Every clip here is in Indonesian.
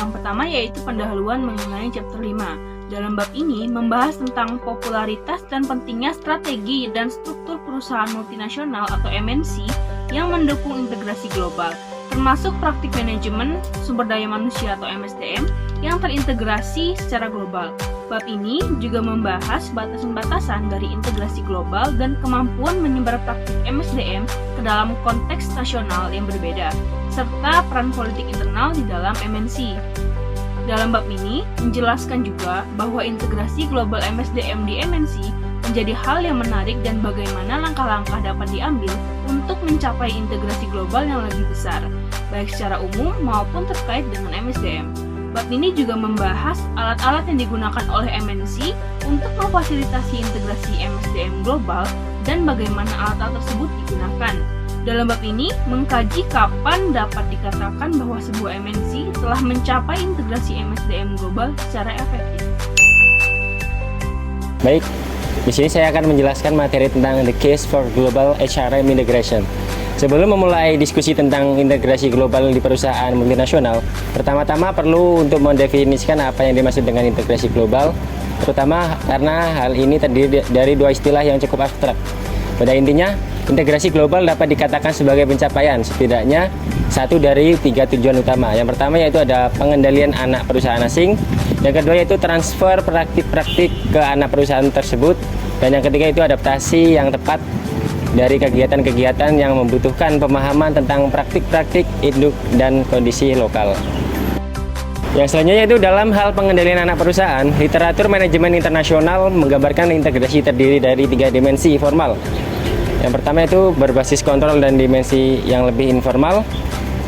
Yang pertama yaitu pendahuluan mengenai chapter 5. Dalam bab ini membahas tentang popularitas dan pentingnya strategi dan struktur perusahaan multinasional atau MNC yang mendukung integrasi global, termasuk praktik manajemen sumber daya manusia atau MSDM yang terintegrasi secara global. Bab ini juga membahas batasan-batasan dari integrasi global dan kemampuan menyebar praktik MSDM ke dalam konteks nasional yang berbeda, serta peran politik internal di dalam MNC. Dalam bab ini menjelaskan juga bahwa integrasi global MSDM di MNC menjadi hal yang menarik dan bagaimana langkah-langkah dapat diambil untuk mencapai integrasi global yang lebih besar, baik secara umum maupun terkait dengan MSDM. Bab ini juga membahas alat-alat yang digunakan oleh MNC untuk memfasilitasi integrasi MSDM global dan bagaimana alat-alat tersebut digunakan. Dalam bab ini mengkaji kapan dapat dikatakan bahwa sebuah MNC telah mencapai integrasi MSDM global secara efektif. Baik, di sini saya akan menjelaskan materi tentang the case for global HRM integration. Sebelum memulai diskusi tentang integrasi global di perusahaan multinasional, pertama-tama perlu untuk mendefinisikan apa yang dimaksud dengan integrasi global, terutama karena hal ini terdiri dari dua istilah yang cukup abstrak. Pada intinya, integrasi global dapat dikatakan sebagai pencapaian setidaknya satu dari tiga tujuan utama. Yang pertama yaitu ada pengendalian anak perusahaan asing, yang kedua yaitu transfer praktik-praktik ke anak perusahaan tersebut, dan yang ketiga itu adaptasi yang tepat dari kegiatan-kegiatan yang membutuhkan pemahaman tentang praktik-praktik induk dan kondisi lokal. Yang selanjutnya itu dalam hal pengendalian anak perusahaan, literatur manajemen internasional menggambarkan integrasi terdiri dari tiga dimensi formal. Yang pertama itu berbasis kontrol dan dimensi yang lebih informal,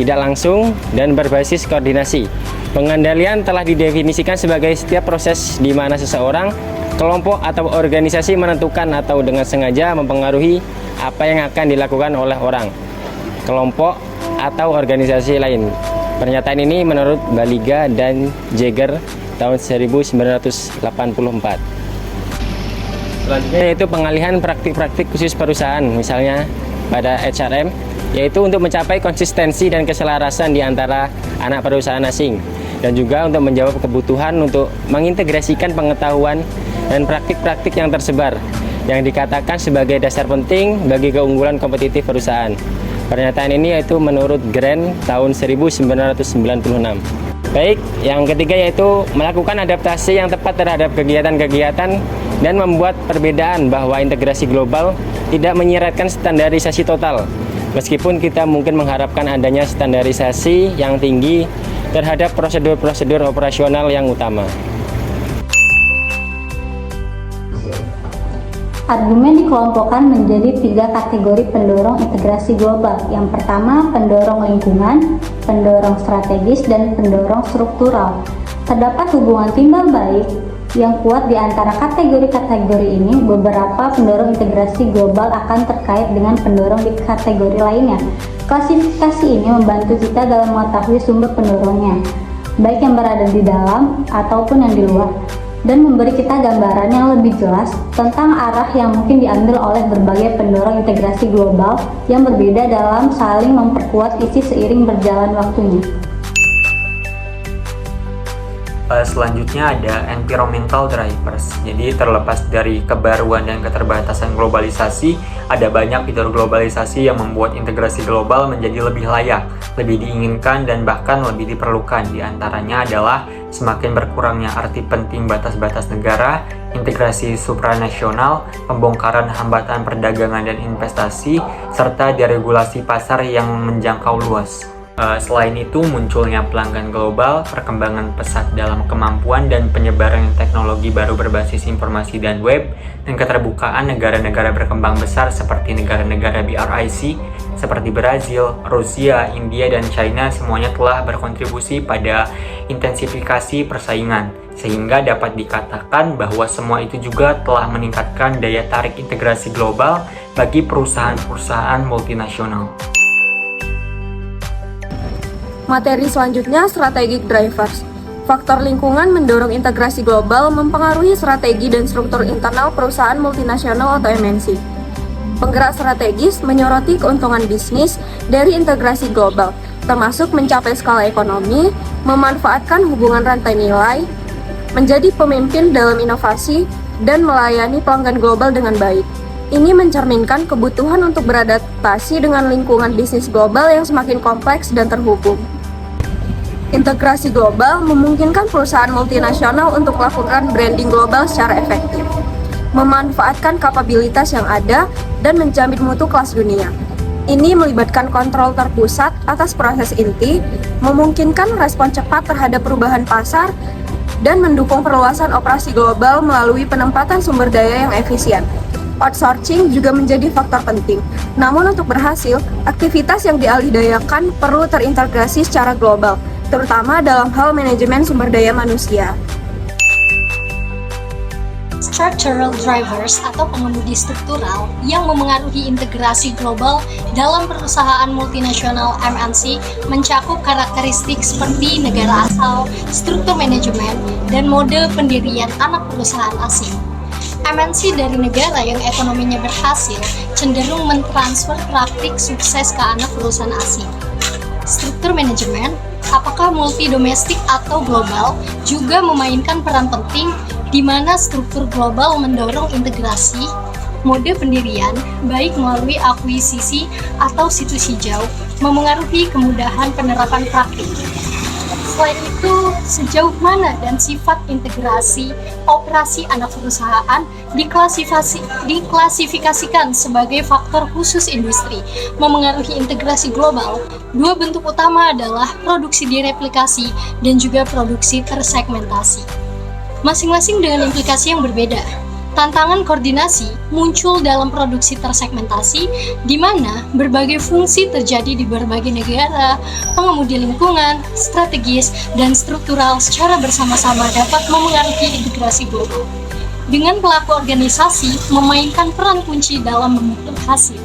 tidak langsung, dan berbasis koordinasi. Pengendalian telah didefinisikan sebagai setiap proses di mana seseorang, kelompok, atau organisasi menentukan atau dengan sengaja mempengaruhi apa yang akan dilakukan oleh orang, kelompok, atau organisasi lain. Pernyataan ini menurut Baliga dan Jagger tahun 1984. Selanjutnya yaitu pengalihan praktik-praktik khusus perusahaan, misalnya pada HRM, yaitu untuk mencapai konsistensi dan keselarasan di antara anak perusahaan asing, dan juga untuk menjawab kebutuhan untuk mengintegrasikan pengetahuan dan praktik-praktik yang tersebar, yang dikatakan sebagai dasar penting bagi keunggulan kompetitif perusahaan. Pernyataan ini yaitu menurut Grant tahun 1996. Baik, yang ketiga yaitu melakukan adaptasi yang tepat terhadap kegiatan-kegiatan dan membuat perbedaan bahwa integrasi global tidak menyiratkan standarisasi total. Meskipun kita mungkin mengharapkan adanya standarisasi yang tinggi terhadap prosedur-prosedur operasional yang utama. Argumen dikelompokkan menjadi tiga kategori pendorong integrasi global. Yang pertama, pendorong lingkungan, pendorong strategis, dan pendorong struktural. Terdapat hubungan timbal balik yang kuat di antara kategori-kategori ini. Beberapa pendorong integrasi global akan terkait dengan pendorong di kategori lainnya. Klasifikasi ini membantu kita dalam mengetahui sumber pendorongnya, baik yang berada di dalam ataupun yang di luar, dan memberi kita gambaran yang lebih jelas tentang arah yang mungkin diambil oleh berbagai pendorong integrasi global yang berbeda dalam saling memperkuat isi seiring berjalan waktunya. Selanjutnya ada environmental drivers. Jadi terlepas dari kebaruan dan keterbatasan globalisasi, ada banyak fitur globalisasi yang membuat integrasi global menjadi lebih layak, lebih diinginkan, dan bahkan lebih diperlukan. Di antaranya adalah semakin berkurangnya arti penting batas-batas negara, integrasi supranasional, pembongkaran hambatan perdagangan dan investasi, serta deregulasi pasar yang menjangkau luas. Selain itu, munculnya pelanggan global, perkembangan pesat dalam kemampuan dan penyebaran teknologi baru berbasis informasi dan web, dan keterbukaan negara-negara berkembang besar seperti negara-negara BRIC, seperti Brazil, Rusia, India, dan China semuanya telah berkontribusi pada intensifikasi persaingan, sehingga dapat dikatakan bahwa semua itu juga telah meningkatkan daya tarik integrasi global bagi perusahaan-perusahaan multinasional. Materi selanjutnya, strategic drivers. Faktor lingkungan mendorong integrasi global mempengaruhi strategi dan struktur internal perusahaan multinasional atau MNC. Penggerak strategis menyoroti keuntungan bisnis dari integrasi global, termasuk mencapai skala ekonomi, memanfaatkan hubungan rantai nilai, menjadi pemimpin dalam inovasi, dan melayani pelanggan global dengan baik. Ini mencerminkan kebutuhan untuk beradaptasi dengan lingkungan bisnis global yang semakin kompleks dan terhubung. Integrasi global memungkinkan perusahaan multinasional untuk melakukan branding global secara efektif, memanfaatkan kapabilitas yang ada, dan menjamin mutu kelas dunia. Ini melibatkan kontrol terpusat atas proses inti, memungkinkan respon cepat terhadap perubahan pasar, dan mendukung perluasan operasi global melalui penempatan sumber daya yang efisien. Outsourcing juga menjadi faktor penting. Namun untuk berhasil, aktivitas yang dialihdayakan perlu terintegrasi secara global, terutama dalam hal manajemen sumber daya manusia. Structural drivers atau pengemudi struktural yang memengaruhi integrasi global dalam perusahaan multinasional MNC mencakup karakteristik seperti negara asal, struktur manajemen, dan mode pendirian anak perusahaan asing. MNC dari negara yang ekonominya berhasil cenderung mentransfer praktik sukses ke anak perusahaan asing. Struktur manajemen, apakah multi domestik atau global, juga memainkan peran penting di mana struktur global mendorong integrasi, mode pendirian, baik melalui akuisisi atau situs hijau, memengaruhi kemudahan penerapan praktik. Selain itu, sejauh mana dan sifat integrasi operasi anak perusahaan diklasifikasikan sebagai faktor khusus industri memengaruhi integrasi global. Dua bentuk utama adalah produksi direplikasi dan juga produksi tersegmentasi. Masing-masing dengan implikasi yang berbeda. Tantangan koordinasi muncul dalam produksi tersegmentasi, di mana berbagai fungsi terjadi di berbagai negara, pengemudi lingkungan, strategis, dan struktural secara bersama-sama dapat memengaruhi integrasi global. Dengan pelaku organisasi memainkan peran kunci dalam membentuk hasil.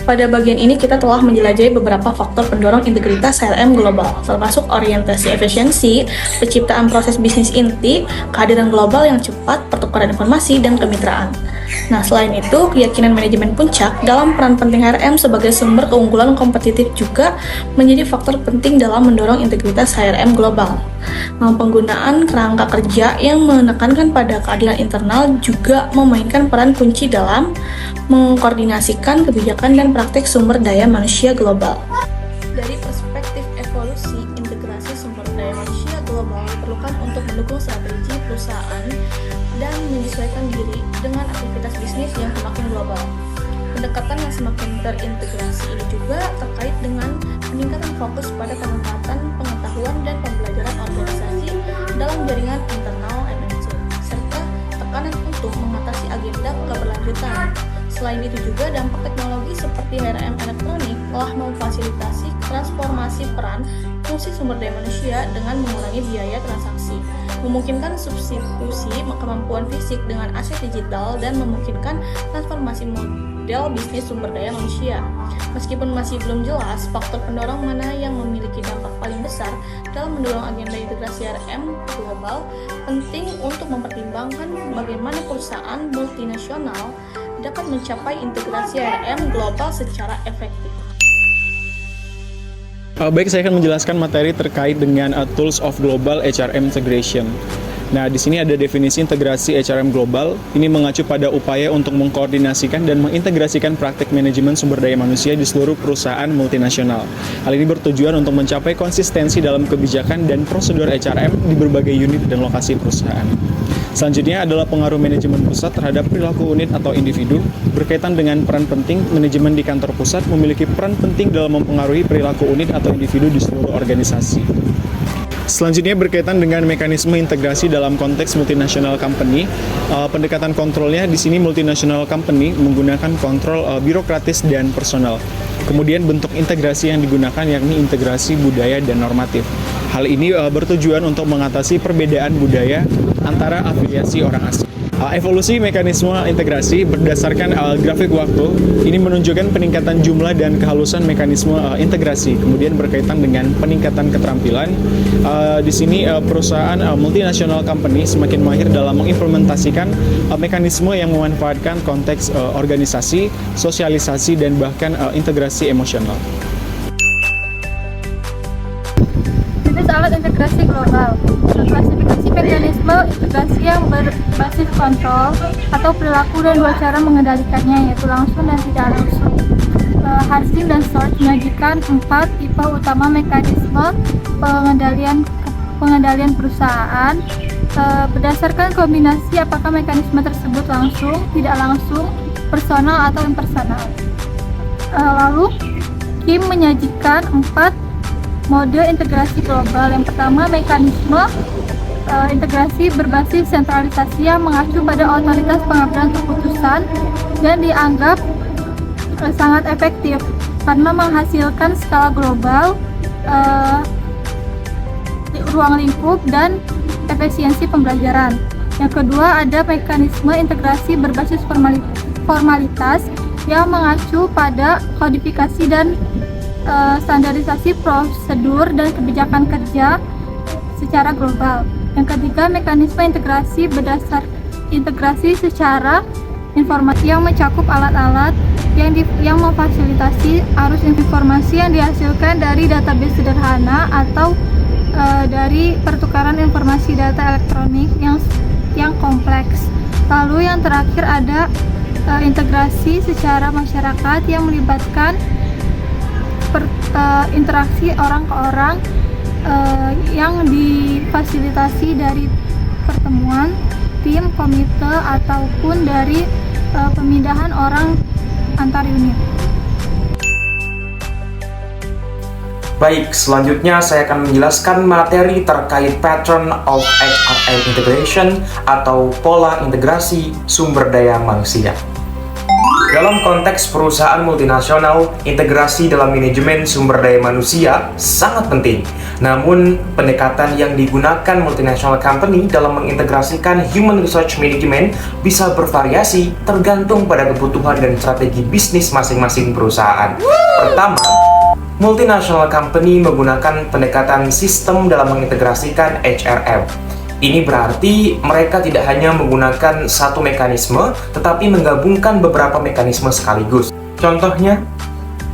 Pada bagian ini kita telah menjelajahi beberapa faktor pendorong integritas CRM global, termasuk orientasi efisiensi, penciptaan proses bisnis inti, kehadiran global yang cepat, pertukaran informasi, dan kemitraan. Nah, selain itu, keyakinan manajemen puncak dalam peran penting CRM sebagai sumber keunggulan kompetitif juga menjadi faktor penting dalam mendorong integritas CRM global. Nah, penggunaan kerangka kerja yang menekankan pada keadilan internal juga memainkan peran kunci dalam mengkoordinasikan kebijakan dan praktik sumber daya manusia global. Dari perspektif evolusi, integrasi sumber daya manusia global diperlukan untuk mendukung strategi perusahaan dan menyesuaikan diri dengan aktivitas bisnis yang semakin global. Pendekatan yang semakin terintegrasi ini juga terkait dengan peningkatan fokus pada penempatan pengetahuan dan pembelajaran organisasi dalam jaringan internal MNC, serta tekanan untuk mengatasi agenda keberlanjutan. Selain itu juga dampak teknologi seperti CRM elektronik telah memfasilitasi transformasi peran fungsi sumber daya manusia dengan mengurangi biaya transaksi, memungkinkan substitusi kemampuan fisik dengan aset digital, dan memungkinkan transformasi model bisnis sumber daya manusia. Meskipun masih belum jelas faktor pendorong mana yang memiliki dampak paling besar dalam mendorong agenda integrasi CRM global, penting untuk mempertimbangkan bagaimana perusahaan multinasional dapat mencapai integrasi CRM global secara efektif. Baik, saya akan menjelaskan materi terkait dengan Tools of Global HRM Integration. Nah, di sini ada definisi integrasi HRM global. Ini mengacu pada upaya untuk mengkoordinasikan dan mengintegrasikan praktik manajemen sumber daya manusia di seluruh perusahaan multinasional. Hal ini bertujuan untuk mencapai konsistensi dalam kebijakan dan prosedur HRM di berbagai unit dan lokasi perusahaan. Selanjutnya adalah pengaruh manajemen pusat terhadap perilaku unit atau individu. Berkaitan dengan peran penting, manajemen di kantor pusat memiliki peran penting dalam mempengaruhi perilaku unit atau individu di seluruh organisasi. Selanjutnya berkaitan dengan mekanisme integrasi dalam konteks multinational company. Pendekatan kontrolnya di sini multinational company menggunakan kontrol birokratis dan personal. Kemudian bentuk integrasi yang digunakan yakni integrasi budaya dan normatif. Hal ini bertujuan untuk mengatasi perbedaan budaya antara afiliasi orang asing. Evolusi mekanisme integrasi berdasarkan grafik waktu ini menunjukkan peningkatan jumlah dan kehalusan mekanisme integrasi, kemudian berkaitan dengan peningkatan keterampilan. Di sini perusahaan multinational company semakin mahir dalam mengimplementasikan mekanisme yang memanfaatkan konteks organisasi, sosialisasi, dan bahkan integrasi emosional. Jenis alat integrasi global. Klasifikasi mekanisme integrasi yang berbasis kontrol atau perilaku dan dua cara mengendalikannya, yaitu langsung dan tidak langsung. Hastings dan Short menyajikan 4 tipe utama mekanisme pengendalian perusahaan berdasarkan kombinasi apakah mekanisme tersebut langsung, tidak langsung, personal atau impersonal. Lalu Kim menyajikan 4 mode integrasi global. Yang pertama, mekanisme integrasi berbasis sentralisasi yang mengacu pada otoritas pengambilan keputusan dan dianggap sangat efektif karena menghasilkan skala global, ruang lingkup, dan efisiensi pembelajaran. Yang kedua, ada mekanisme integrasi berbasis formalitas yang mengacu pada kodifikasi dan standarisasi prosedur dan kebijakan kerja secara global. Yang ketiga, mekanisme integrasi berdasar integrasi secara informasi yang mencakup alat-alat yang memfasilitasi arus informasi yang dihasilkan dari database sederhana atau dari pertukaran informasi data elektronik yang kompleks. Lalu yang terakhir ada integrasi secara masyarakat yang melibatkan interaksi orang ke orang yang difasilitasi dari pertemuan, tim, komite, ataupun dari pemindahan orang antar unit. Baik, selanjutnya saya akan menjelaskan materi terkait Pattern of HRM Integration atau pola integrasi sumber daya manusia. Dalam konteks perusahaan multinasional, integrasi dalam manajemen sumber daya manusia sangat penting. Namun, pendekatan yang digunakan multinational company dalam mengintegrasikan human resource management bisa bervariasi tergantung pada kebutuhan dan strategi bisnis masing-masing perusahaan. Pertama, multinational company menggunakan pendekatan sistem dalam mengintegrasikan HRM. Ini berarti mereka tidak hanya menggunakan satu mekanisme, tetapi menggabungkan beberapa mekanisme sekaligus. Contohnya,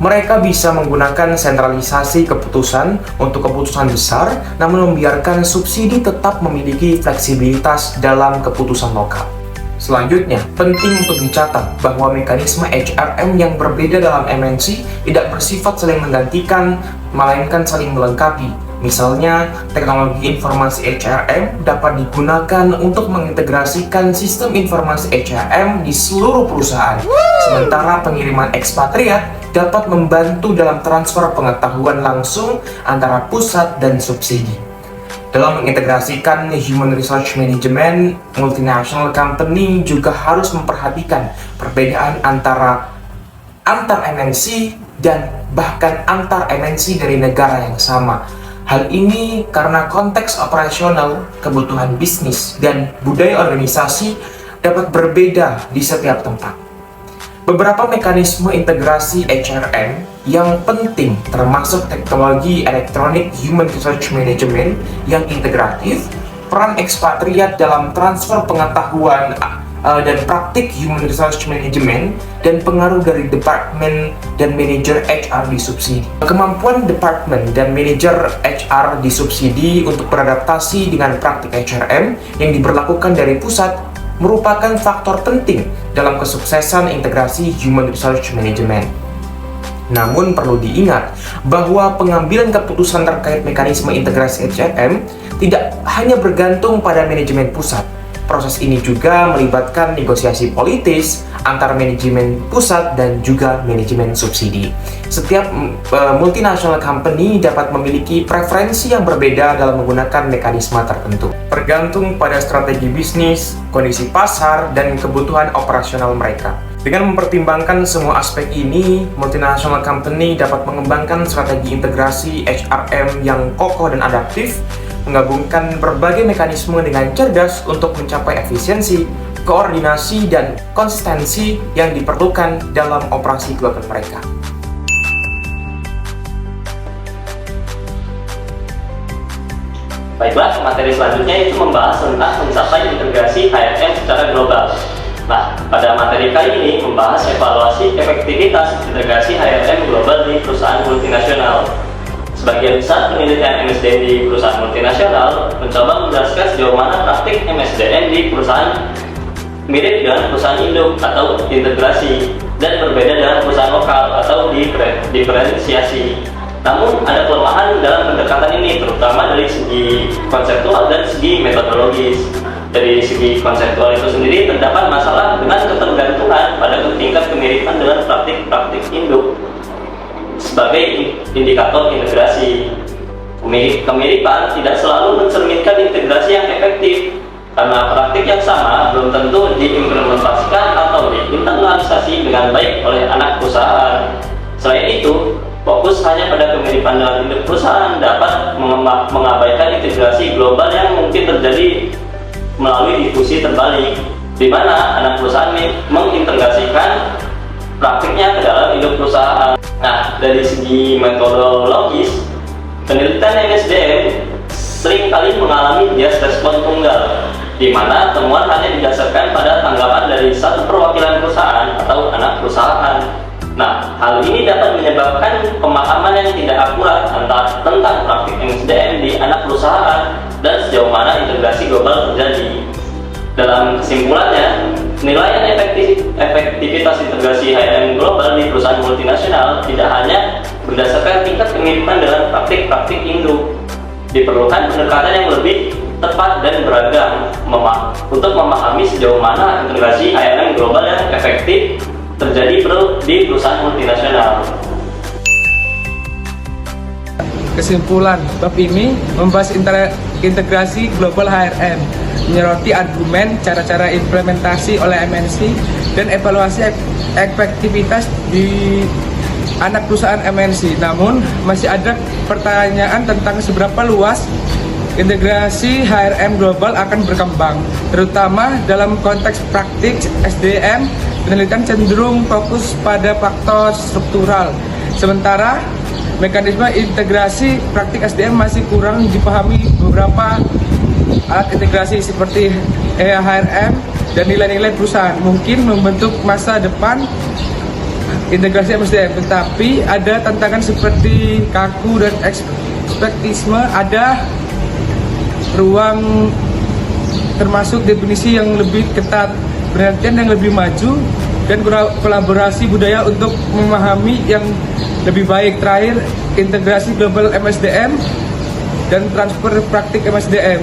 mereka bisa menggunakan sentralisasi keputusan untuk keputusan besar, namun membiarkan subsidi tetap memiliki fleksibilitas dalam keputusan lokal. Selanjutnya, penting untuk dicatat bahwa mekanisme HRM yang berbeda dalam MNC tidak bersifat saling menggantikan, melainkan saling melengkapi. Misalnya, teknologi informasi HRM dapat digunakan untuk mengintegrasikan sistem informasi HRM di seluruh perusahaan, sementara pengiriman ekspatriat dapat membantu dalam transfer pengetahuan langsung antara pusat dan subsidi. Dalam mengintegrasikan human resource management, multinational company juga harus memperhatikan perbedaan antar MNC dan bahkan antar MNC dari negara yang sama. Hal ini karena konteks operasional, kebutuhan bisnis, dan budaya organisasi dapat berbeda di setiap tempat. Beberapa mekanisme integrasi HRM yang penting termasuk teknologi elektronik human resource management yang integratif, peran ekspatriat dalam transfer pengetahuan dan praktik human resource management, dan pengaruh dari departemen dan manajer HR di subsidi. Kemampuan departemen dan manajer HR di subsidi untuk beradaptasi dengan praktik HRM yang diberlakukan dari pusat merupakan faktor penting dalam kesuksesan integrasi human resource management. Namun perlu diingat bahwa pengambilan keputusan terkait mekanisme integrasi HRM tidak hanya bergantung pada manajemen pusat. Proses ini juga melibatkan negosiasi politis antar manajemen pusat dan juga manajemen subsidi. Setiap multinational company dapat memiliki preferensi yang berbeda dalam menggunakan mekanisme tertentu, tergantung pada strategi bisnis, kondisi pasar, dan kebutuhan operasional mereka. Dengan mempertimbangkan semua aspek ini, multinational company dapat mengembangkan strategi integrasi HRM yang kokoh dan adaptif, menggabungkan berbagai mekanisme dengan cerdas untuk mencapai efisiensi, koordinasi, dan konsistensi yang diperlukan dalam operasi global mereka. Baiklah, materi selanjutnya itu membahas tentang mencapai integrasi HRM secara global. Nah, pada materi kali ini membahas evaluasi efektivitas integrasi HRM global di perusahaan multinasional. Sebagian besar penelitian MSDM di perusahaan multinasional mencoba menjelaskan sejauh mana praktik MSDM di perusahaan mirip dengan perusahaan induk atau integrasi dan berbeda dengan perusahaan lokal atau diferensiasi. Namun ada kelemahan dalam pendekatan ini, terutama dari segi konseptual dan segi metodologis. Dari segi konseptual itu sendiri terdapat masalah dengan ketergantungan pada tingkat kemiripan dengan praktik-praktik induk sebagai indikator integrasi. Kemiripan tidak selalu mencerminkan integrasi yang efektif, karena praktik yang sama belum tentu diimplementasikan atau diinternalisasi dengan baik oleh anak perusahaan. Selain itu, fokus hanya pada kemiripan dengan induk perusahaan dapat mengabaikan integrasi global yang mungkin terjadi melalui difusi terbalik, di mana anak perusahaan mengintegrasikan praktiknya ke dalam induk perusahaan. Nah, dari segi metodologis, penelitian MSDM seringkali mengalami bias respon tunggal, di mana temuan hanya didasarkan pada tanggapan dari satu perwakilan perusahaan atau anak perusahaan. Nah, hal ini dapat menyebabkan pemahaman yang tidak akurat tentang praktik MSDM di anak perusahaan dan sejauh mana integrasi global terjadi. Dalam kesimpulannya, penilaian efektivitas integrasi HRM global di perusahaan multinasional tidak hanya berdasarkan tingkat kemiripan dengan praktik-praktik induk. Diperlukan pendekatan yang lebih tepat dan beragam untuk memahami sejauh mana integrasi HRM global yang efektif terjadi di perusahaan multinasional. Kesimpulan bab ini membahas integrasi global HRM, menyoroti argumen, cara-cara implementasi oleh MNC, dan evaluasi efektivitas di anak perusahaan MNC. Namun, masih ada pertanyaan tentang seberapa luas integrasi HRM global akan berkembang, terutama dalam konteks praktik SDM. Penelitian cenderung fokus pada faktor struktural, sementara mekanisme integrasi praktik SDM masih kurang dipahami. Beberapa alat integrasi seperti HRM dan nilai-nilai perusahaan mungkin membentuk masa depan integrasi MSDM, tetapi ada tantangan seperti kaku dan ekspektisme. Ada ruang termasuk definisi yang lebih ketat, penelitian yang lebih maju, dan kolaborasi budaya untuk memahami yang lebih baik. Terakhir, integrasi global MSDM dan transfer praktik MSDM.